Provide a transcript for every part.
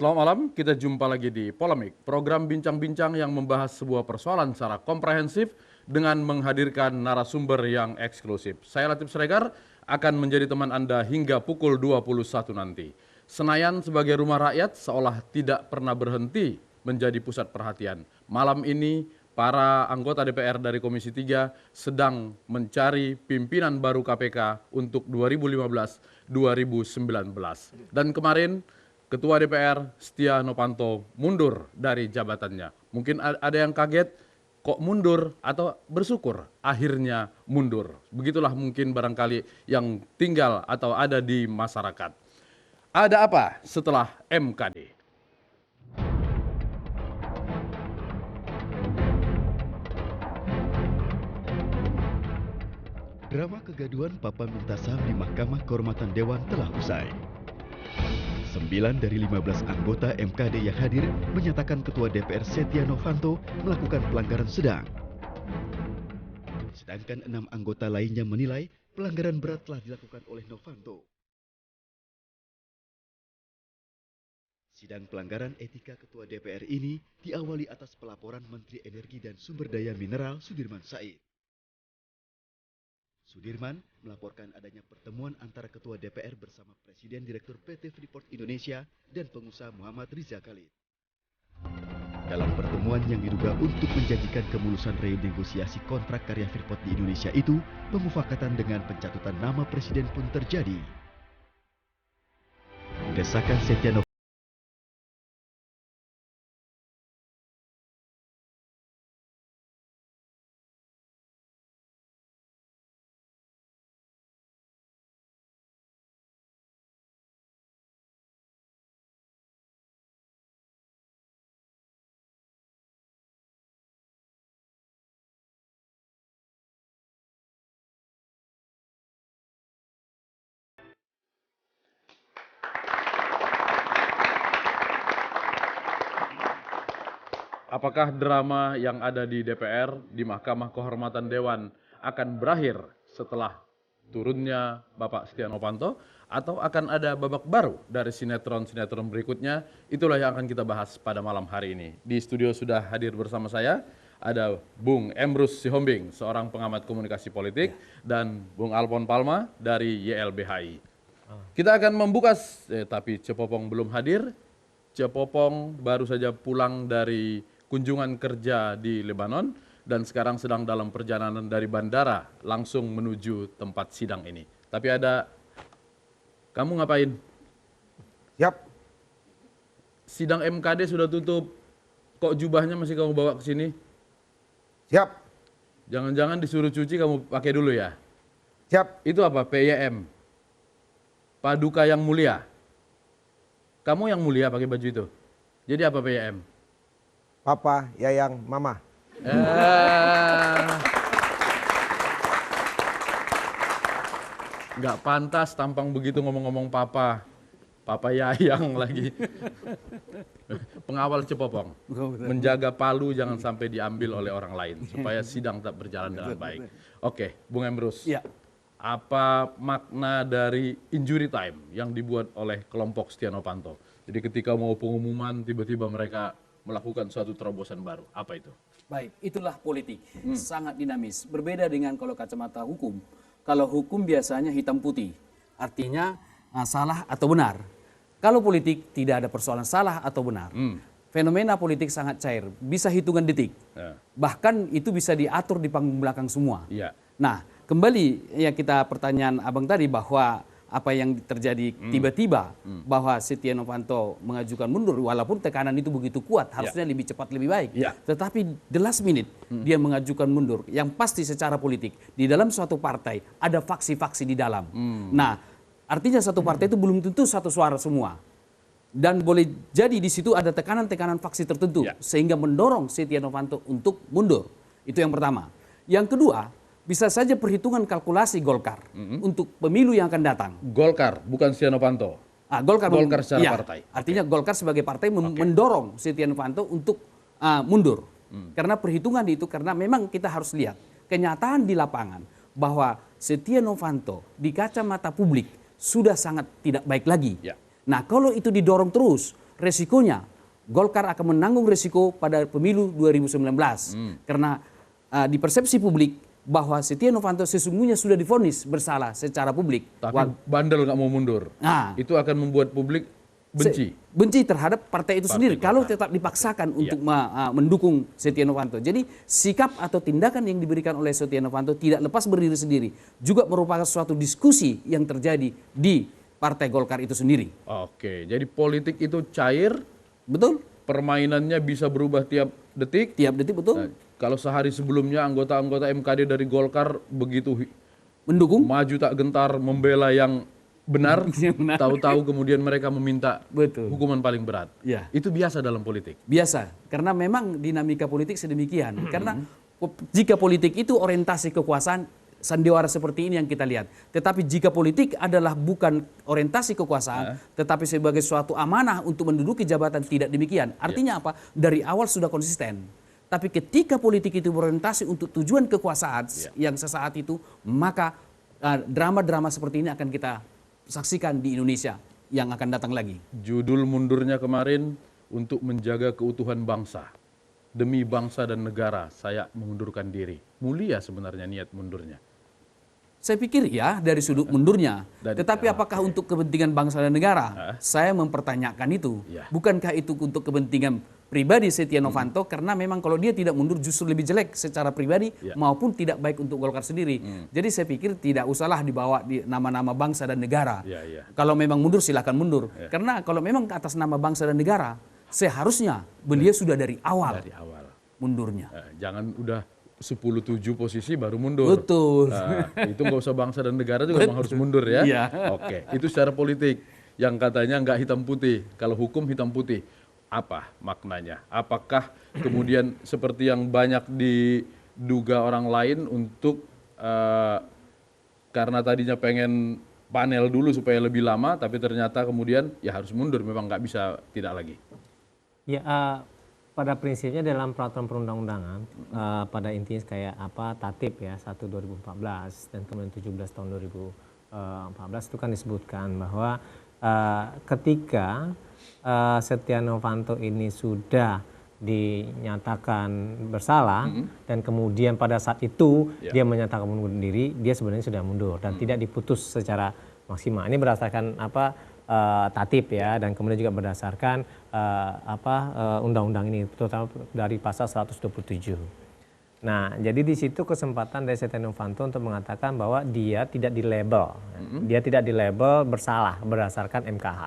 Selamat malam, kita jumpa lagi di Polemik, program bincang-bincang yang membahas sebuah persoalan secara komprehensif dengan menghadirkan narasumber yang eksklusif. Saya Latif Sregar akan menjadi teman Anda hingga pukul 21 nanti. Senayan sebagai rumah rakyat seolah tidak pernah berhenti menjadi pusat perhatian. Malam ini para anggota DPR dari Komisi 3 sedang mencari pimpinan baru KPK untuk 2015-2019. Dan kemarin Ketua DPR Setia Novanto mundur dari jabatannya. Mungkin ada yang kaget kok mundur atau bersyukur akhirnya mundur. Begitulah mungkin barangkali yang tinggal atau ada di masyarakat. Ada apa setelah MKD? Drama kegaduhan Papa minta saham di Mahkamah Kehormatan Dewan telah usai. 9 dari 15 anggota MKD yang hadir menyatakan Ketua DPR Setia Novanto melakukan pelanggaran sedang. Sedangkan 6 anggota lainnya menilai pelanggaran berat telah dilakukan oleh Novanto. Sidang pelanggaran etika Ketua DPR ini diawali atas pelaporan Menteri Energi dan Sumber Daya Mineral Sudirman Said. Sudirman melaporkan adanya pertemuan antara Ketua DPR bersama Presiden Direktur PT Freeport Indonesia dan pengusaha Muhammad Riza Khalid. Dalam pertemuan yang diduga untuk menjanjikan kemulusan renegosiasi kontrak karya Freeport di Indonesia itu, pemufakatan dengan pencatutan nama Presiden pun terjadi. Desakan Setia Novanto. Apakah drama yang ada di DPR, di Mahkamah Kehormatan Dewan akan berakhir setelah turunnya Bapak Setia Novanto atau akan ada babak baru dari sinetron-sinetron berikutnya? Itulah yang akan kita bahas pada malam hari ini. Di studio sudah hadir bersama saya ada Bung Emrus Sihombing, seorang pengamat komunikasi politik, dan Bung Alphonse Palma dari YLBHI. Kita akan membuka, tapi Cepopong belum hadir. Cepopong baru saja pulang dari kunjungan kerja di Lebanon dan sekarang sedang dalam perjalanan dari bandara langsung menuju tempat sidang ini. Tapi kamu ngapain? Siap. Sidang MKD sudah tutup, kok jubahnya masih kamu bawa ke sini? Siap. Jangan-jangan disuruh cuci kamu pakai dulu ya? Siap. Itu apa? PYM? Paduka yang mulia? Kamu yang mulia pakai baju itu? Jadi apa PYM? Papa, Yayang, Mama. Nggak pantas tampang begitu ngomong-ngomong papa. Papa Yayang lagi. Pengawal Cepopong. Menjaga palu jangan sampai diambil oleh orang lain. Supaya sidang tetap berjalan dengan baik. Oke, Bung Emrus. Ya. Apa makna dari injury time yang dibuat oleh kelompok Setia Novanto? Jadi ketika mau pengumuman tiba-tiba mereka melakukan suatu terobosan baru. Apa itu? Baik, itulah politik. Sangat dinamis. Berbeda dengan kalau kacamata hukum. Kalau hukum biasanya hitam putih. Artinya salah atau benar. Kalau politik tidak ada persoalan salah atau benar. Fenomena politik sangat cair. Bisa hitungan detik. Ya. Bahkan itu bisa diatur di panggung belakang semua. Ya. Nah, kembali ya kita pertanyaan Abang tadi bahwa apa yang terjadi tiba-tiba bahwa Setia Novanto mengajukan mundur walaupun tekanan itu begitu kuat, harusnya lebih cepat lebih baik. Ya. Tetapi the last minute dia mengajukan mundur. Yang pasti secara politik di dalam suatu partai ada faksi-faksi di dalam. Nah, artinya satu partai itu belum tentu satu suara semua. Dan boleh jadi di situ ada tekanan-tekanan faksi tertentu sehingga mendorong Setia Novanto untuk mundur. Itu yang pertama. Yang kedua, bisa saja perhitungan kalkulasi Golkar untuk pemilu yang akan datang. Golkar, bukan Setia Novanto. Golkar secara ya, partai. Artinya Golkar sebagai partai mendorong Setia Novanto untuk mundur. Karena perhitungan itu, karena memang kita harus lihat kenyataan di lapangan bahwa Setia Novanto di kacamata publik sudah sangat tidak baik lagi. Ya. Nah, kalau itu didorong terus, resikonya Golkar akan menanggung resiko pada pemilu 2019 karena di persepsi publik bahwa Setia Novanto sesungguhnya sudah divonis bersalah secara publik. Tapi bandel nggak mau mundur. Nah, Itu akan membuat publik benci. benci terhadap partai itu sendiri Golkar. kalau tetap dipaksakan untuk mendukung Setia Novanto. Jadi sikap atau tindakan yang diberikan oleh Setia Novanto tidak lepas berdiri sendiri, juga merupakan suatu diskusi yang terjadi di Partai Golkar itu sendiri. Oke, jadi politik itu cair, Betul? permainannya bisa berubah tiap detik. Tiap detik betul? Nah, kalau sehari sebelumnya anggota-anggota MKD dari Golkar begitu Mendukung? maju tak gentar membela yang benar, Yang benar. tahu-tahu kemudian mereka meminta Betul. hukuman paling berat. Ya. Itu biasa dalam politik. Biasa, karena memang dinamika politik sedemikian. Karena jika politik itu orientasi kekuasaan, sandiwara seperti ini yang kita lihat. Tetapi jika politik adalah bukan orientasi kekuasaan, tetapi sebagai suatu amanah untuk menduduki jabatan, tidak demikian. Artinya apa? Dari awal sudah konsisten. Tapi ketika politik itu berorientasi untuk tujuan kekuasaan yang sesaat itu, maka drama-drama seperti ini akan kita saksikan di Indonesia yang akan datang lagi. Judul mundurnya kemarin, untuk menjaga keutuhan bangsa. Demi bangsa dan negara, saya mengundurkan diri. Mulia sebenarnya niat mundurnya. Saya pikir ya dari sudut mundurnya. Tetapi apakah untuk kepentingan bangsa dan negara? Saya mempertanyakan itu. Ya. Bukankah itu untuk kepentingan pribadi Setia Novanto? Karena memang kalau dia tidak mundur justru lebih jelek secara pribadi maupun tidak baik untuk Golkar sendiri. Jadi saya pikir tidak usahlah dibawa di nama-nama bangsa dan negara. Kalau memang mundur silakan mundur. Karena kalau memang atas nama bangsa dan negara, seharusnya beliau sudah dari awal mundurnya. Jangan udah 10-7 posisi baru mundur. Betul. Nah, itu nggak usah bangsa dan negara juga memang harus mundur ya. Iya. Oke, itu secara politik yang katanya nggak hitam putih. Kalau hukum hitam putih, apa maknanya? Apakah kemudian seperti yang banyak diduga orang lain untuk karena tadinya pengen panel dulu supaya lebih lama, tapi ternyata kemudian ya harus mundur, memang nggak bisa tidak lagi. Ya, pada prinsipnya dalam peraturan perundang-undangan pada intinya kayak apa Tatip ya 1/2014 dan kemudian 17 tahun 2014 itu kan disebutkan bahwa ketika Setia Novanto ini sudah dinyatakan bersalah dan kemudian pada saat itu dia menyatakan mundur diri, dia sebenarnya sudah mundur dan tidak diputus secara maksimal. Ini berdasarkan apa Tatip ya, dan kemudian juga berdasarkan undang-undang ini terutama dari pasal 127. Nah, jadi di situ kesempatan dari Setia Novanto untuk mengatakan bahwa dia tidak dilabel bersalah berdasarkan MKH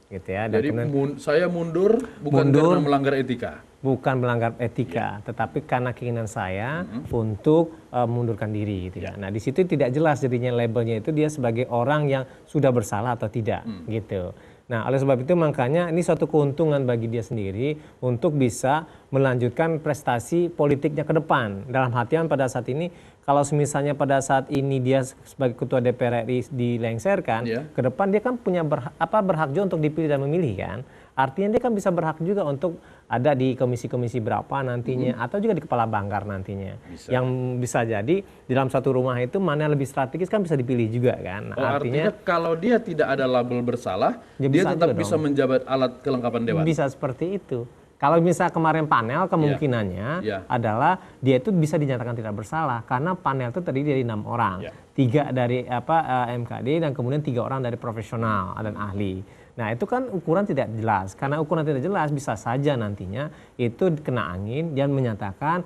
gitu ya. Dan jadi saya mundur bukan karena melanggar etika. Bukan melanggar etika, tetapi karena keinginan saya untuk mundurkan diri gitu ya. Nah, di situ tidak jelas jadinya labelnya itu dia sebagai orang yang sudah bersalah atau tidak gitu. Nah, oleh sebab itu makanya ini suatu keuntungan bagi dia sendiri untuk bisa melanjutkan prestasi politiknya ke depan. Dalam artian pada saat ini kalau misalnya pada saat ini dia sebagai ketua DPR RI dilengserkan, ke depan dia kan punya berhak juga untuk dipilih dan memilih kan. Artinya dia kan bisa berhak juga untuk ada di komisi-komisi berapa nantinya atau juga di kepala banggar nantinya. Yang bisa jadi di dalam satu rumah itu mana yang lebih strategis kan bisa dipilih juga kan. Nah, artinya kalau dia tidak ada label bersalah, ya dia tetap bisa menjabat alat kelengkapan dewan. Bisa seperti itu. Kalau misalnya kemarin panel kemungkinannya adalah dia itu bisa dinyatakan tidak bersalah karena panel itu terdiri dari 6 orang. 3 dari MKD dan kemudian 3 orang dari profesional dan ahli. Nah, itu kan ukuran tidak jelas. Karena ukuran tidak jelas bisa saja nantinya itu kena angin dan menyatakan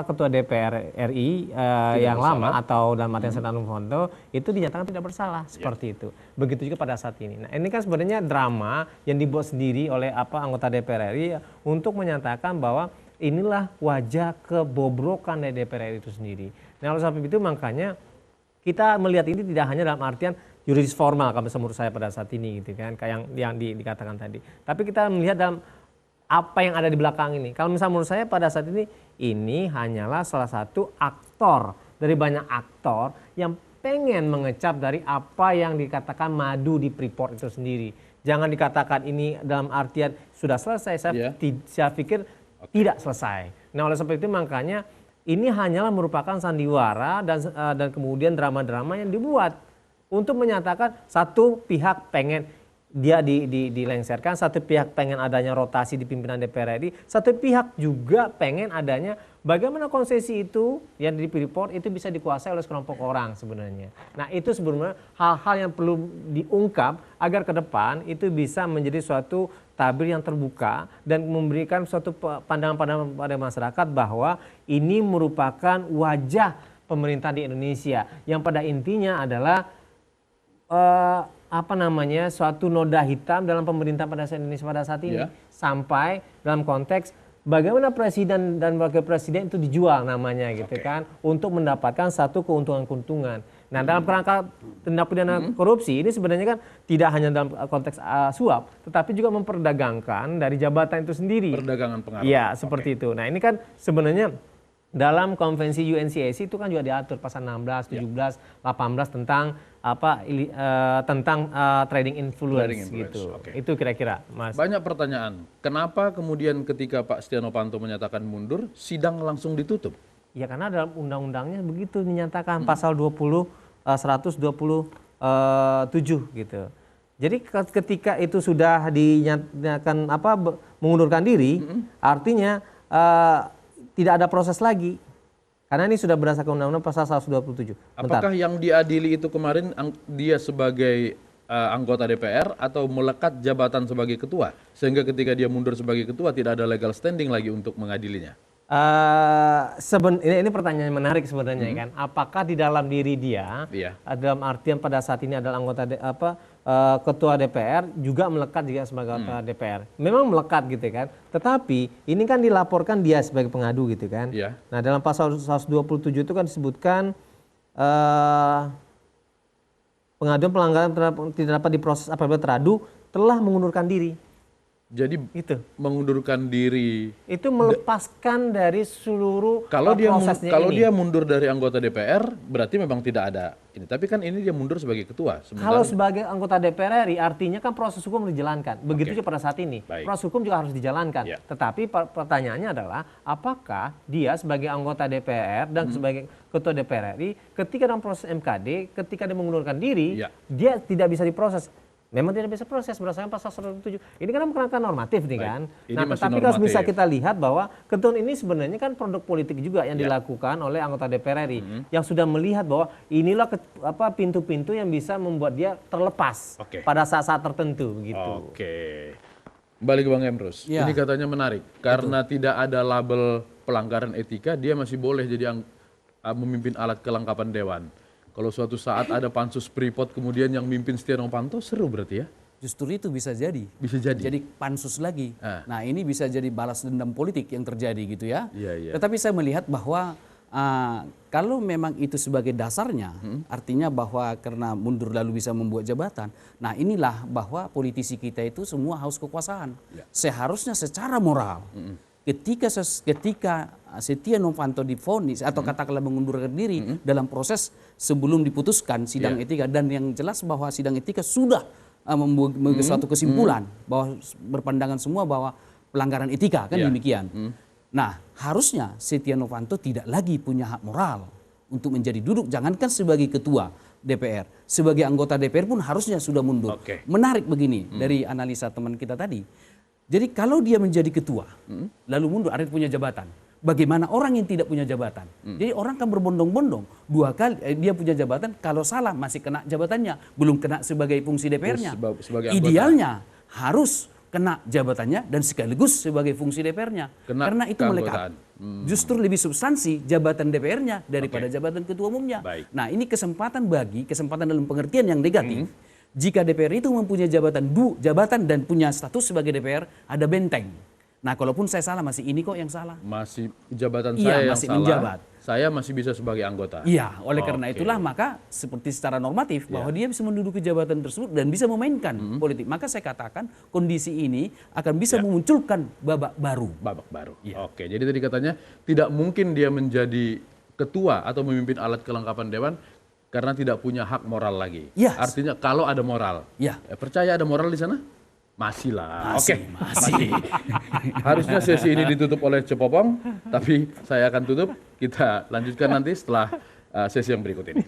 ketua DPR RI yang lama atau dalam artian Setia Novanto itu dinyatakan tidak bersalah seperti itu. Begitu juga pada saat ini. Nah, ini kan sebenarnya drama yang dibuat sendiri oleh anggota DPR RI untuk menyatakan bahwa inilah wajah kebobrokan dari DPR RI itu sendiri. Nah, oleh sebab itu makanya kita melihat ini tidak hanya dalam artian yuridis formal kalau menurut saya pada saat ini gitu kan kayak yang dikatakan tadi. Tapi kita melihat dalam apa yang ada di belakang ini. Kalau misalnya menurut saya pada saat ini hanyalah salah satu aktor dari banyak aktor yang pengen mengecap dari apa yang dikatakan madu di Freeport itu sendiri. Jangan dikatakan ini dalam artian sudah selesai. Saya pikir tidak selesai. Nah, oleh sebab itu makanya ini hanyalah merupakan sandiwara dan kemudian drama-drama yang dibuat untuk menyatakan satu pihak pengen dia dilengsarkan, satu pihak pengen adanya rotasi di pimpinan DPR RI, satu pihak juga pengen adanya bagaimana konsesi itu yang di Freeport itu bisa dikuasai oleh sekelompok orang sebenarnya. Nah itu sebenarnya hal-hal yang perlu diungkap agar ke depan itu bisa menjadi suatu tabir yang terbuka dan memberikan suatu pandangan-pandangan pada masyarakat bahwa ini merupakan wajah pemerintah di Indonesia yang pada intinya adalah suatu noda hitam dalam pemerintahan pada Indonesia pada saat ini, sampai dalam konteks bagaimana presiden dan wakil presiden itu dijual namanya gitu kan untuk mendapatkan satu keuntungan-keuntungan. Nah, dalam kerangka tindak pidana korupsi ini sebenarnya kan tidak hanya dalam konteks suap, tetapi juga memperdagangkan dari jabatan itu sendiri. Perdagangan pengaruh. Iya, seperti itu. Nah, ini kan sebenarnya dalam konvensi UNCAC itu kan juga diatur pasal 16, 17, 18 tentang trading influence gitu. Itu kira-kira, Mas. Banyak pertanyaan. Kenapa kemudian ketika Pak Setia Novanto menyatakan mundur, sidang langsung ditutup? Ya karena dalam undang-undangnya begitu dinyatakan pasal 127 gitu. Jadi ketika itu sudah dinyatakan mengundurkan diri, artinya tidak ada proses lagi. Karena ini sudah berdasarkan undang-undang pasal 127. Apakah yang diadili itu kemarin dia sebagai anggota DPR atau melekat jabatan sebagai ketua? Sehingga ketika dia mundur sebagai ketua tidak ada legal standing lagi untuk mengadilinya? Ini pertanyaan menarik sebenarnya kan. Apakah di dalam diri dia, dalam artian pada saat ini adalah anggota ketua DPR juga melekat juga sebagai anggota DPR. Memang melekat gitu kan. Tetapi ini kan dilaporkan dia sebagai pengadu gitu kan. Nah dalam pasal 127 itu kan disebutkan pengaduan pelanggaran tidak dapat diproses apabila teradu telah mengundurkan diri. Jadi itu mengundurkan diri itu melepaskan dari seluruh prosesnya. Kalau dia mundur dari anggota DPR berarti memang tidak ada ini. Tapi kan ini dia mundur sebagai ketua. Kalau sebagai anggota DPR RI artinya kan proses hukum dijalankan. Begitu juga pada saat ini. Proses hukum juga harus dijalankan. Tetapi pertanyaannya adalah apakah dia sebagai anggota DPR dan sebagai ketua DPR RI ketika dalam proses MKD ketika dia mengundurkan diri dia tidak bisa diproses. Memang tidak bisa proses berdasarkan pasal 107. Ini kan kerangka normatif nih kan. Nah, tetapi kalau bisa kita lihat bahwa ketentuan ini sebenarnya kan produk politik juga yang dilakukan oleh anggota DPR RI yang sudah melihat bahwa inilah pintu-pintu yang bisa membuat dia terlepas pada saat-saat tertentu gitu. Balik ke Bang Emrus. Ini katanya menarik karena tidak ada label pelanggaran etika dia masih boleh jadi memimpin alat kelengkapan dewan. Kalau suatu saat ada pansus Freeport kemudian yang mimpin Setia Novanto seru berarti ya? Justru itu bisa jadi. Bisa jadi. Jadi pansus lagi. Nah ini bisa jadi balas dendam politik yang terjadi gitu ya. Tetapi saya melihat bahwa kalau memang itu sebagai dasarnya, artinya bahwa karena mundur lalu bisa membuat jabatan. Nah inilah bahwa politisi kita itu semua haus kekuasaan. Seharusnya secara moral. Ketika Setia Novanto divonis atau katakanlah mengundurkan diri dalam proses sebelum diputuskan sidang etika dan yang jelas bahwa sidang etika sudah membuat suatu kesimpulan bahwa berpandangan semua bahwa pelanggaran etika kan demikian. Nah harusnya Setia Novanto tidak lagi punya hak moral untuk menjadi duduk jangankan sebagai ketua DPR, sebagai anggota DPR pun harusnya sudah mundur. Menarik begini dari analisa teman kita tadi. Jadi kalau dia menjadi ketua, lalu mundur, artinya punya jabatan. Bagaimana orang yang tidak punya jabatan? Jadi orang kan berbondong-bondong. 2 kali dia punya jabatan, kalau salah masih kena jabatannya. Belum kena sebagai fungsi DPR-nya. Idealnya harus kena jabatannya dan sekaligus sebagai fungsi DPR-nya. Karena itu melekat. Justru lebih substansi jabatan DPR-nya daripada jabatan ketua umumnya. Nah ini kesempatan dalam pengertian yang negatif. Jika DPR itu mempunyai jabatan dan punya status sebagai DPR, ada benteng. Nah, kalaupun saya salah, masih ini kok yang salah. Masih jabatan saya yang masih salah, menjabat. Saya masih bisa sebagai anggota. Iya, oleh karena itulah maka seperti secara normatif bahwa dia bisa menduduki jabatan tersebut dan bisa memainkan politik. Maka saya katakan kondisi ini akan bisa memunculkan babak baru. Oke, jadi tadi katanya tidak mungkin dia menjadi ketua atau memimpin alat kelengkapan dewan karena tidak punya hak moral lagi. Artinya kalau ada moral. Percaya ada moral di sana? Masih lah. Masih. Harusnya sesi ini ditutup oleh Cepopong, tapi saya akan tutup. Kita lanjutkan nanti setelah sesi yang berikut ini.